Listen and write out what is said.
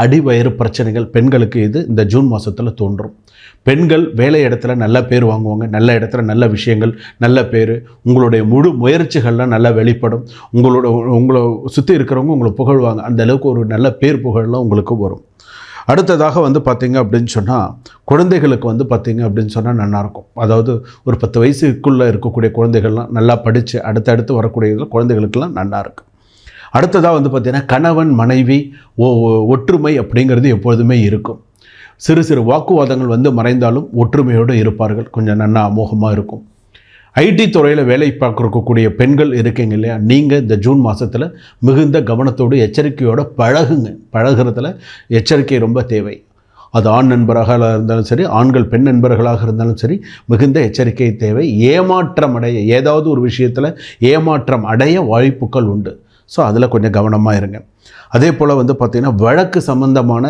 அடிவயிறு பிரச்சனைகள் பெண்களுக்கு இது இந்த ஜூன் மாதத்தில் தோன்றும். பெண்கள் வேலை இடத்துல நல்ல பேர் வாங்குவாங்க, நல்ல இடத்துல நல்ல விஷயங்கள், நல்ல பேர், உங்களுடைய முழு முயற்சிகள்லாம் நல்லா வெளிப்படும். உங்களை சுற்றி இருக்கிறவங்க உங்களை புகழ்வாங்க, அந்த அளவுக்கு ஒரு நல்ல பேர் புகழெலாம் உங்களுக்கு வரும். அடுத்ததாக பார்த்திங்க அப்படின்னு சொன்னால், குழந்தைகளுக்கு பார்த்திங்க அப்படின்னு சொன்னால் நல்லாயிருக்கும். அதாவது ஒரு 10 வயசுக்குள்ளே இருக்கக்கூடிய குழந்தைகள்லாம் நல்லா படித்து அடுத்தடுத்து வரக்கூடிய இதில் குழந்தைகளுக்கெல்லாம் நல்லாயிருக்கு. அடுத்ததாக பார்த்திங்கன்னா கணவன் மனைவி ஒற்றுமை அப்படிங்கிறது எப்பொழுதுமே இருக்கும். சிறு சிறு வாக்குவாதங்கள் மறைந்தாலும் ஒற்றுமையோடு இருப்பார்கள். கொஞ்சம் நல்லா அமோகமாக இருக்கும். ஐடி துறையில் வேலை பார்க்கக்கூடிய பெண்கள் இருக்கீங்க இல்லையா, நீங்கள் இந்த ஜூன் மாதத்தில் மிகுந்த கவனத்தோடு எச்சரிக்கையோடு பழகிறதுல எச்சரிக்கை ரொம்ப தேவை. அது ஆண் நண்பராக இருந்தாலும் சரி, ஆண்கள் பெண் நண்பர்களாக இருந்தாலும் சரி, மிகுந்த எச்சரிக்கை தேவை. ஏமாற்றம் அடைய, ஏதாவது ஒரு விஷயத்தில் ஏமாற்றம் அடைய வாய்ப்புகள் உண்டு. ஸோ அதில் கொஞ்சம் கவனமாக இருங்க. அதே போல் பார்த்திங்கன்னா வழக்கு சம்பந்தமான